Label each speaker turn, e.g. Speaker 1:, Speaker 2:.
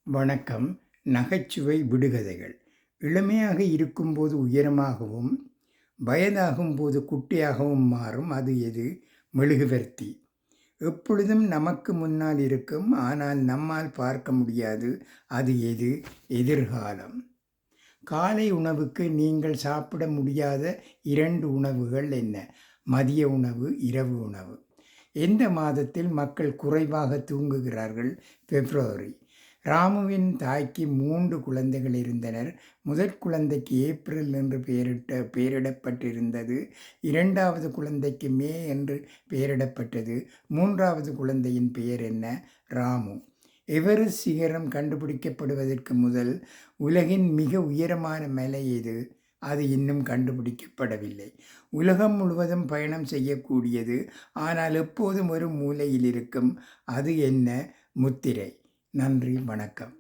Speaker 1: வணக்கம். நகைச்சுவை விடுகதைகள். இளமையாக இருக்கும்போது உயரமாகவும், வயதாகும்போது குட்டையாகவும் மாறும் அது எது? மெழுகுவர்த்தி. எப்பொழுதும் நமக்கு முன்னால் இருக்கும், ஆனால் நம்மால் பார்க்க முடியாது அது எது? எதிர்காலம். காலை உணவுக்கு நீங்கள் சாப்பிட முடியாத 2 உணவுகள் என்ன? மதிய உணவு, இரவு உணவு. எந்த மாதத்தில் மக்கள் குறைவாக தூங்குகிறார்கள்? பிப்ரவரி. ராமுவின் தாய்க்கு 3 குழந்தைகள் இருந்தனர். முதற் குழந்தைக்கு ஏப்ரல் என்று பெயரிடப்பட்டிருந்தது. 2வது குழந்தைக்கு மே என்று பெயரிடப்பட்டது. 3வது குழந்தையின் பெயர் என்ன? ராமு. எவரெஸ்ட் சிகரம் கண்டுபிடிக்கப்படுவதற்கு முதல் உலகின் மிக உயரமான மலை எது? அது இன்னும் கண்டுபிடிக்கப்படவில்லை. உலகம் முழுவதும் பயணம் செய்யக்கூடியது, ஆனால் எப்போதும் ஒரு மூலையில் இருக்கும். அது என்ன? முத்திரை. நன்றி, வணக்கம்.